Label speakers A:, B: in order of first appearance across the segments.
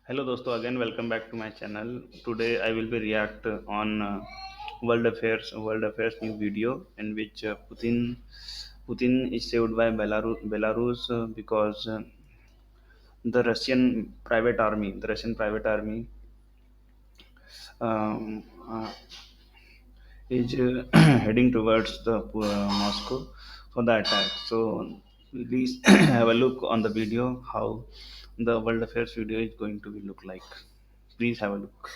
A: Hello दोस्तों, again welcome back to my channel. Today I will be react on world affairs new video in which Putin is saved by Belarus because the Russian private army um, uh, is heading towards the Moscow for the attack. So please have a look on the video how the world affairs video is going to be look like. Please have a look.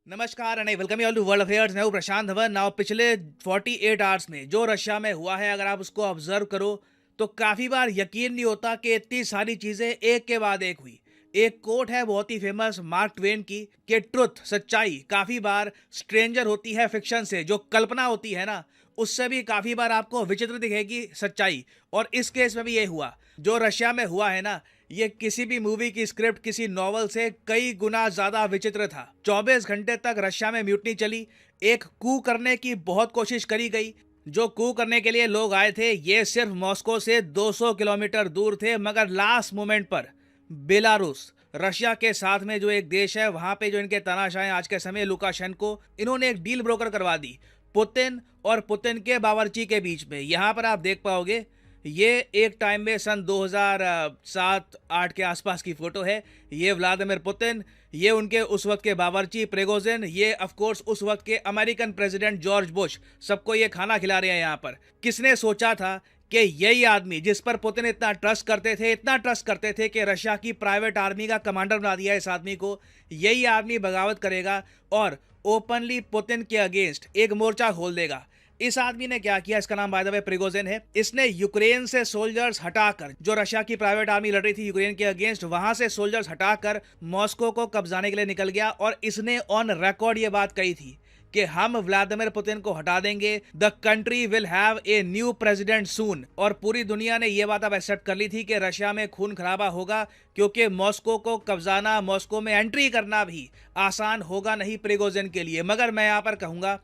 B: नमस्कार and welcome you all to world affairs. मैं हूं प्रशांत Dhawan. Now पिछले 48 hours में जो Russia में हुआ है, अगर आप उसको ऑब्जर्व करो तो काफ़ी बार यकीन नहीं होता कि इतनी सारी चीज़ें एक के बाद एक हुई। एक कोट है बहुत ही फेमस मार्क ट्वेन की कि ट्रुथ, सच्चाई काफ़ी बार स्ट्रेंजर होती है फिक्शन से। जो कल्पना होती है ना, उससे भी काफ़ी बार आपको विचित्र दिखेगी सच्चाई। और इस केस में भी ये हुआ। जो रशिया में हुआ है ना, ये किसी भी मूवी की स्क्रिप्ट, किसी नॉवल से कई गुना ज्यादा विचित्र था। 24 घंटे तक रशिया में म्यूटनी चली। एक कू करने की बहुत कोशिश करी गई। जो कू करने के लिए लोग आए थे, ये सिर्फ मॉस्को से 200 किलोमीटर दूर थे, मगर लास्ट मोमेंट पर बेलारूस, रशिया के साथ में जो एक देश है, वहां पे जो इनके तानाशाह हैं आज के समय लुकाशेंको, इन्होंने एक डील ब्रोकर करवा दी पुतिन और पुतिन के बावर्ची के बीच में। यहां पर आप देख पाओगे, ये एक टाइम में सन 2007-8 के आसपास की फोटो है। ये व्लादिमीर पुतिन, ये उनके उस वक्त के बावर्ची प्रिगोजिन, ये ऑफ कोर्स उस वक्त के अमेरिकन प्रेसिडेंट जॉर्ज बुश, सबको ये खाना खिला रहे हैं यहाँ पर। किसने सोचा था कि यही आदमी जिस पर पुतिन इतना ट्रस्ट करते थे कि रशिया की प्राइवेट आर्मी का कमांडर बना दिया इस आदमी को, यही आदमी बगावत करेगा और ओपनली पुतिन के अगेंस्ट एक मोर्चा खोल देगा। इस आदमी ने क्या किया, इसका नाम बाय द वे प्रिगोजिन है। इसने यूक्रेन से सोल्जर्स हटाकर, जो रशिया की प्राइवेट आर्मी लड़ रही थी यूक्रेन के अगेंस्ट, वहां से सोल्जर्स हटाकर मॉस्को को कब्जाने के लिए निकल गया। और इसने ऑन रिकॉर्ड ये बात कही थी कि हम व्लादिमीर पुतिन को हटा देंगे, the country will have a new president soon. और पूरी दुनिया ने यह बात अब एक्सेप्ट कर ली थी कि रशिया में खून खराबा होगा, क्योंकि मॉस्को को कब्जाना, मॉस्को में एंट्री करना भी आसान होगा नहीं प्रिगोजिन के लिए। मगर मैं यहाँ पर कहूँगा,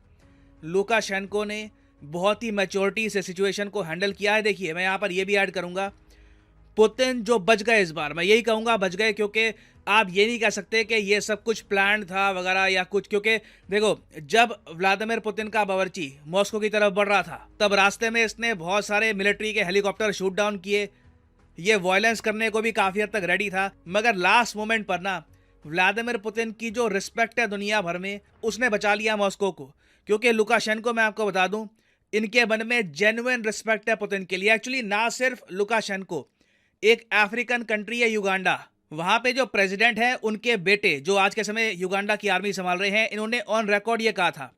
B: लुकाशेंको ने बहुत ही मैच्योरिटी से सिचुएशन को हैंडल किया है। देखिए, मैं यहाँ पर यह भी ऐड करूंगा, पुतिन जो बच गए इस बार, मैं यही कहूंगा बच गए, क्योंकि आप ये नहीं कह सकते कि ये सब कुछ प्लान था वगैरह या कुछ। क्योंकि देखो, जब व्लादिमीर पुतिन का बावर्ची मॉस्को की तरफ बढ़ रहा था, तब रास्ते में इसने बहुत सारे मिलिट्री के हेलीकॉप्टर शूट डाउन किए। ये वायलेंस करने को भी काफी हद तक रेडी था। मगर लास्ट मोमेंट पर ना, व्लादिमीर पुतिन की जो रिस्पेक्ट है दुनिया भर में, उसने बचा लिया मॉस्को को। क्योंकि लुकाशेंको, मैं आपको बता दूं, इनके मन में जेन्युइन रिस्पेक्ट है पुतिन के लिए। एक्चुअली ना सिर्फ लुकाशेंको, एक अफ्रीकन कंट्री है युगांडा, वहां पे जो प्रेसिडेंट है, उनके बेटे जो आज के समय युगांडा की आर्मी संभाल रहे हैं, इन्होंने ऑन रिकॉर्ड ये कहा था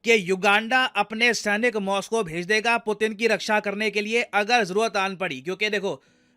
B: कि युगांडा अपने सैनिक मॉस्को भेज देगा पुतिन की रक्षा करने के लिए अगर जरूरत आन पड़ी। क्योंकि देखो,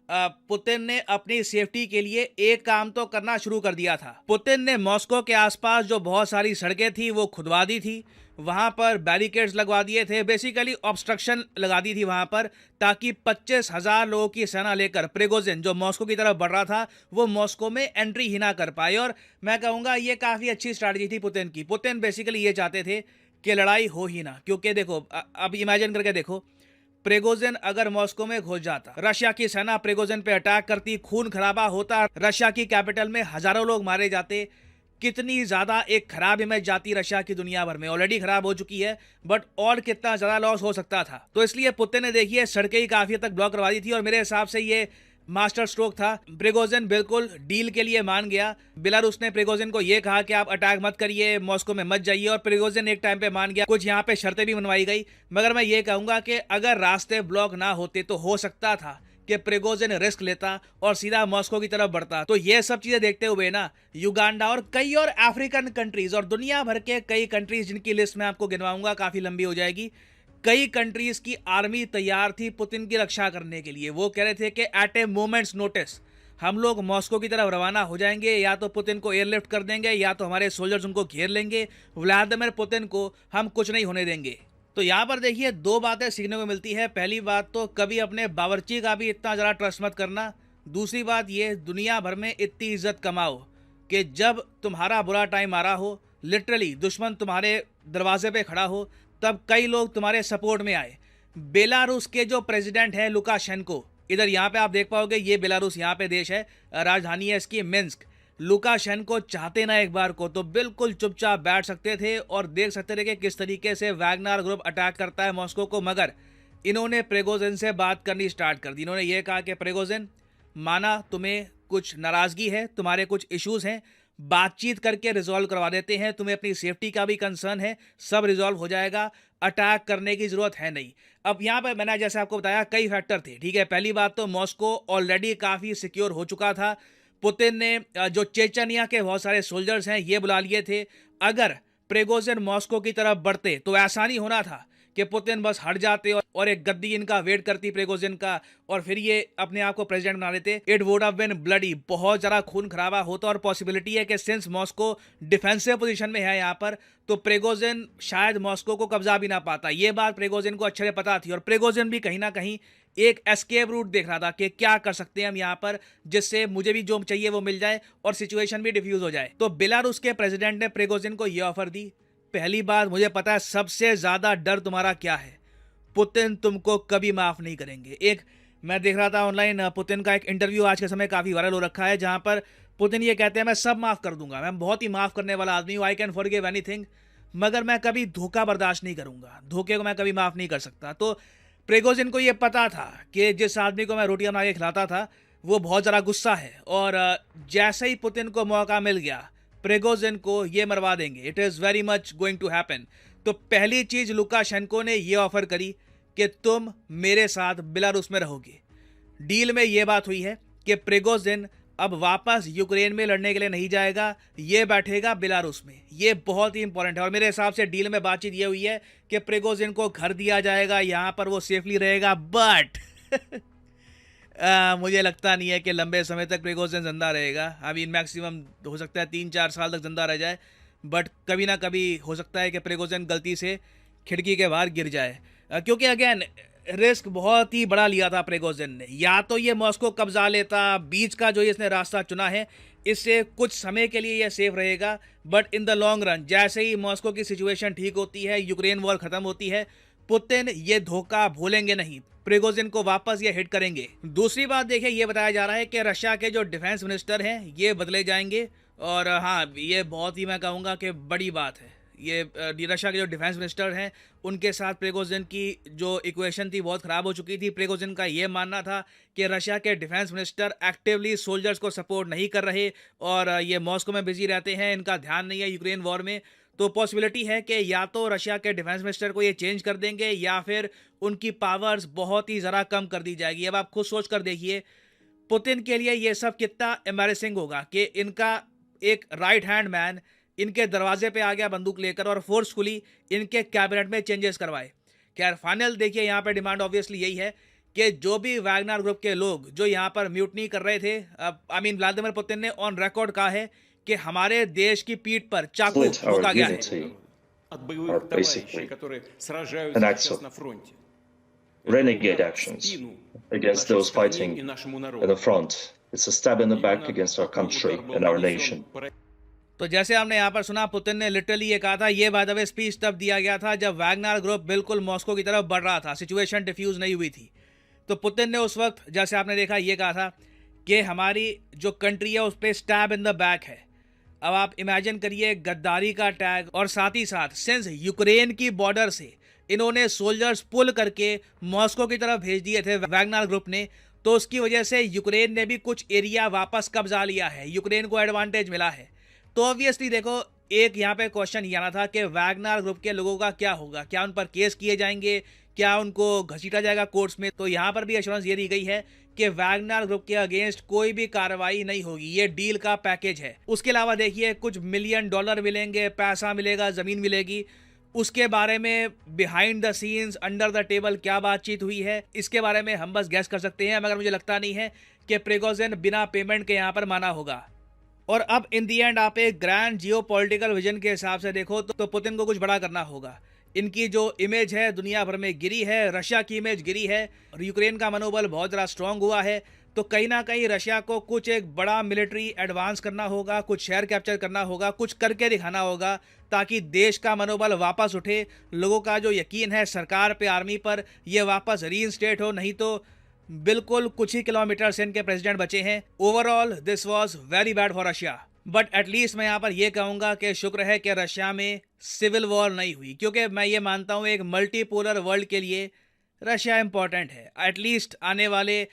B: पुतिन ने अपनी सेफ्टी के लिए एक काम तो करना शुरू कर दिया था। पुतिन ने मॉस्को के आसपास जो बहुत सारी सड़कें थी वो खुदवा दी थी, वहां पर बैरिकेड्स लगवा दिए थे, बेसिकली ऑब्स्ट्रक्शन लगा दी थी वहां पर, ताकि 25,000 लोगों की सेना लेकर प्रिगोजिन जो मॉस्को की तरफ बढ़ रहा था, वो मॉस्को में एंट्री ही ना कर पाए। और मैं कहूंगा ये काफी अच्छी स्ट्रैटेजी थी पुतिन की। पुतिन बेसिकली ये चाहते थे कि लड़ाई हो ही ना। क्योंकि देखो, अब इमेजिन करके देखो, प्रिगोजिन अगर मॉस्को में घुस जाता, रशिया की सेना प्रिगोजिन पे अटैक करती, खून खराबा होता, रशिया की कैपिटल में हजारों लोग मारे जाते, कितनी ज्यादा एक खराब इमेज जाती रशिया की दुनिया भर में। ऑलरेडी खराब हो चुकी है, बट और कितना ज्यादा लॉस हो सकता था। तो इसलिए पुतिन ने, देखिए, सड़कें ही काफी हद तक ब्लॉक करवा दी थी। और मेरे हिसाब से ये मास्टर स्ट्रोक था। प्रिगोजिन बिल्कुल डील के लिए मान गया। बेलारूस ने प्रिगोजिन को यह कहा कि आप अटैक मत करिए, मॉस्को में मत जाइए, और प्रिगोजिन एक टाइम पे मान गया। कुछ यहाँ पे शर्तें भी मनवाई गई। मगर मैं ये कहूंगा कि अगर रास्ते ब्लॉक ना होते तो हो सकता था कि प्रिगोजिन रिस्क लेता और सीधा मॉस्को की तरफ बढ़ता। तो ये सब चीजें देखते हुए ना, युगांडा और कई और अफ्रीकन कंट्रीज और दुनिया भर के कई कंट्रीज, जिनकी लिस्ट मैं आपको गिनवाऊंगा, काफी लंबी हो जाएगी, कई कंट्रीज की आर्मी तैयार थी पुतिन की रक्षा करने के लिए। वो कह रहे थे कि एट ए मोमेंट्स नोटिस हम लोग मॉस्को की तरफ रवाना हो जाएंगे, या तो पुतिन को एयरलिफ्ट कर देंगे, या तो हमारे सोल्जर्स उनको घेर लेंगे, व्लादिमीर पुतिन को हम कुछ नहीं होने देंगे। तो यहाँ पर देखिए, दो बातें सीखने को मिलती है। पहली बात तो कभी अपने बावर्ची का भी इतना ज़्यादा ट्रस्ट मत करना। दूसरी बात ये, दुनिया भर में इतनी इज्जत कमाओ कि जब तुम्हारा बुरा टाइम आ रहा हो, लिटरली दुश्मन तुम्हारे दरवाजे पे खड़ा हो, तब कई लोग तुम्हारे सपोर्ट में आए। बेलारूस के जो प्रेसिडेंट है लुकाशेंको, इधर यहाँ पे आप देख पाओगे ये बेलारूस यहाँ पे देश है, राजधानी है इसकी मिन्स्क। लुकाशेंको चाहते ना एक बार को तो बिल्कुल चुपचाप बैठ सकते थे और देख सकते थे कि किस तरीके से वैगनर ग्रुप अटैक करता है मॉस्को को, मगर इन्होंने प्रिगोजिन से बात करनी स्टार्ट कर दी। इन्होंने ये कहा कि प्रिगोजिन, माना तुम्हें कुछ नाराजगी है, तुम्हारे कुछ इश्यूज हैं, बातचीत करके रिजॉल्व करवा देते हैं, तुम्हें अपनी सेफ्टी का भी कंसर्न है, सब रिजॉल्व हो जाएगा, अटैक करने की जरूरत है नहीं। अब यहाँ पर मैंने जैसे आपको बताया कई फैक्टर थे, ठीक है। पहली बात तो मॉस्को ऑलरेडी काफ़ी सिक्योर हो चुका था। पुतिन ने जो चेचनिया के बहुत सारे सोल्जर्स हैं ये बुला लिए थे। अगर प्रिगोजिन मॉस्को की तरफ बढ़ते तो ऐसा नहीं होना था कि पुतिन बस हट जाते और एक गद्दी इनका वेट करती प्रिगोजिन का और फिर ये अपने आप को प्रेसिडेंट बना लेते। It would have been bloody, बहुत ज़्यादा खून खराबा होता और पॉसिबिलिटी है कि सिंस मॉस्को डिफेंसिव पोजीशन में है यहाँ पर, तो प्रिगोजिन शायद मॉस्को को कब्जा भी ना पाता। ये बात प्रिगोजिन को अच्छे से पता थी और प्रिगोजिन भी कहीं ना कहीं एक एस्केप रूट देख रहा था कि क्या कर सकते हैं हम यहाँ पर जिससे मुझे भी जो चाहिए वो मिल जाए और सिचुएशन भी डिफ्यूज हो जाए। तो बेलारूस के प्रेसिडेंट ने प्रिगोजिन को ये ऑफर दी। पहली बात, मुझे पता है सबसे ज्यादा डर तुम्हारा क्या है, पुतिन तुमको कभी माफ नहीं करेंगे। एक मैं देख रहा था ऑनलाइन पुतिन का एक इंटरव्यू आज के समय काफी वायरल हो रखा है जहां पर पुतिन ये कहते हैं मैं सब माफ कर दूंगा, मैं बहुत ही माफ करने वाला आदमी हूं, आई कैन फॉरगिव एनीथिंग, मगर मैं कभी धोखा बर्दाश्त नहीं करूंगा, धोखे को मैं कभी माफ नहीं कर सकता। तो प्रिगोजिन को ये पता था कि जिस आदमी को मैं रोटियां बना के खिलाता था वो बहुत ज़रा गुस्सा है और जैसे ही पुतिन को मौका मिल गया प्रिगोजिन को ये मरवा देंगे। It is very much going to happen. तो पहली चीज़ लुकाशेंको ने ये ऑफर करी कि तुम मेरे साथ बेलारूस में रहोगे। डील में ये बात हुई है कि प्रिगोजिन अब वापस यूक्रेन में लड़ने के लिए नहीं जाएगा, ये बैठेगा बेलारूस में। ये बहुत ही इंपॉर्टेंट है और मेरे हिसाब से डील में बातचीत ये हुई है कि प्रिगोजिन को घर दिया जाएगा, यहाँ पर वो सेफली रहेगा। बट मुझे लगता नहीं है कि लंबे समय तक प्रिगोजिन जिंदा रहेगा। अभी मैक्सिमम हो सकता है 3-4 साल तक जिंदा रह जाए, बट कभी ना कभी हो सकता है कि प्रिगोजिन गलती से खिड़की के बाहर गिर जाए, क्योंकि अगेन रिस्क बहुत ही बड़ा लिया था प्रिगोजिन ने। या तो ये मॉस्को कब्जा लेता, बीच का जो इसने रास्ता चुना है इससे कुछ समय के लिए यह सेफ रहेगा, but in the long run जैसे ही मॉस्को की सिचुएशन ठीक होती है, यूक्रेन वॉर खत्म होती है, पुतिन ये धोखा भूलेंगे नहीं, प्रिगोजिन को वापस ये हिट करेंगे। दूसरी बात देखिए, ये बताया जा रहा है कि रशिया के जो डिफेंस मिनिस्टर हैं ये बदले जाएंगे और हाँ, ये बहुत ही मैं कहूँगा कि बड़ी बात है। ये रशिया के जो डिफेंस मिनिस्टर हैं उनके साथ प्रिगोजिन की जो इक्वेशन थी बहुत ख़राब हो चुकी थी। प्रिगोजिन का ये मानना था कि रशिया के डिफेंस मिनिस्टर एक्टिवली सोल्जर्स को सपोर्ट नहीं कर रहे और ये मॉस्को में बिजी रहते हैं, इनका ध्यान नहीं है यूक्रेन वॉर में। तो पॉसिबिलिटी है कि या तो रशिया के डिफेंस मिनिस्टर को ये चेंज कर देंगे या फिर उनकी पावर्स बहुत ही ज़रा कम कर दी जाएगी। अब आप खुद सोच कर देखिए पुतिन के लिए ये सब कितना एम्बैरेसिंग होगा कि इनका एक राइट हैंड मैन इनके दरवाजे पे आ गया बंदूक लेकर और फोर्सफुली इनके कैबिनेट में चेंजेस करवाए। खैर फाइनल देखिए, यहाँ पे डिमांड ऑब्वियसली यही है कि जो भी वैगनर ग्रुप के लोग जो यहाँ पर म्यूटनी कर रहे थे, व्लादिमीर पुतिन ने ऑन रिकॉर्ड कहा है कि हमारे देश की पीठ पर चाकू
C: split our
B: ठोका गया है।
C: unity
D: от
C: are
D: боевых
C: basically
D: товарищей, которые
C: an
D: сражаются
C: act
D: сейчас
C: of
D: на фронте.
C: renegade
D: Это удар в
C: actions
D: спину
C: against
D: нашей
C: those
D: стране
C: fighting
D: и нашему
C: at the
D: народу.
C: front. It's a stab in the back
D: Именно
C: against our
D: такой
C: country
D: удар был
C: and our
D: нанесен
C: nation.
D: по
B: तो जैसे हमने यहाँ पर सुना, पुतिन ने लिटरली ये कहा था, ये बाय द वे स्पीच तब दिया गया था जब वैगनर ग्रुप बिल्कुल मॉस्को की तरफ बढ़ रहा था, सिचुएशन डिफ्यूज नहीं हुई थी। तो पुतिन ने उस वक्त जैसे आपने देखा ये कहा था कि हमारी जो कंट्री है उस पर स्टैब इन द बैक है। अब आप इमेजिन करिए गद्दारी का टैग और साथ ही साथ सिंस यूक्रेन की बॉर्डर से इन्होंने सोल्जर्स पुल करके मॉस्को की तरफ भेज दिए थे वैगनर ग्रुप ने, तो उसकी वजह से यूक्रेन ने भी कुछ एरिया वापस कब्जा लिया है, यूक्रेन को एडवांटेज मिला है। तो ऑब्वियसली देखो, एक यहाँ पे क्वेश्चन ये आना था कि वैगनर ग्रुप के लोगों का क्या होगा, क्या उन पर केस किए जाएंगे, क्या उनको घसीटा जाएगा कोर्ट्स में। तो यहाँ पर भी एश्योरेंस ये दी गई है कि वैगनर ग्रुप के अगेंस्ट कोई भी कार्रवाई नहीं होगी, ये डील का पैकेज है। उसके अलावा देखिए कुछ $1 मिलियन मिलेंगे, पैसा मिलेगा, ज़मीन मिलेगी। उसके बारे में behind the scenes under the table क्या बातचीत हुई है इसके बारे में हम बस गैस कर सकते हैं, मगर मुझे लगता नहीं है कि प्रिगोजिन बिना पेमेंट के यहाँ पर माना होगा। और अब इन दी एंड आप एक ग्रैंड जियो पॉलिटिकल विजन के हिसाब से देखो तो पुतिन को कुछ बड़ा करना होगा। इनकी जो इमेज है दुनिया भर में गिरी है, रशिया की इमेज गिरी है और यूक्रेन का मनोबल बहुत ज़्यादा स्ट्रांग हुआ है। तो कहीं ना कहीं रशिया को कुछ एक बड़ा मिलिट्री एडवांस करना होगा, कुछ शहर कैप्चर करना होगा, कुछ करके दिखाना होगा ताकि देश का मनोबल वापस उठे, लोगों का जो यकीन है सरकार पे, आर्मी पर, ये वापस रीइंस्टेट हो। नहीं तो बिल्कुल कुछ ही किलोमीटर से इनके प्रेसिडेंट बचे हैं। Overall this was very bad for Russia, but at least मैं यहाँ पर यह कहूंगा कि शुक्र है कि रशिया में सिविल वॉर नहीं हुई, क्योंकि मैं ये मानता हूँ एक मल्टीपोलर वर्ल्ड के लिए रशिया इंपॉर्टेंट है। एटलीस्ट आने वाले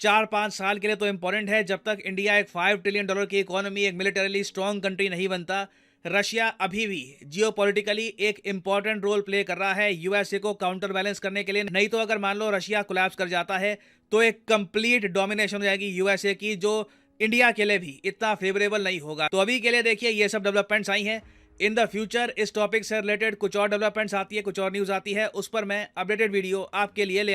B: 4-5 साल के लिए तो इंपॉर्टेंट है। जब तक इंडिया एक $5 ट्रिलियन की इकोनॉमी, एक मिलिटरीली स्ट्रॉन्ग कंट्री नहीं बनता, रशिया अभी भी जियोपॉलिटिकली एक इंपॉर्टेंट रोल प्ले कर रहा है यूएसए को काउंटर बैलेंस करने के लिए। नहीं तो अगर मान लो रशिया कोलैप्स कर जाता है तो एक कंप्लीट डोमिनेशन हो जाएगी यूएसए की, जो इंडिया के लिए भी इतना फेवरेबल नहीं होगा। तो अभी के लिए देखिए ये सब डेवलपमेंट्स आई हैं। इन द फ्यूचर इस टॉपिक से रिलेटेड कुछ और डेवलपमेंट्स आती है, कुछ और न्यूज़ आती है, उस पर मैं अपडेटेड वीडियो आपके लिए ले आऊँ।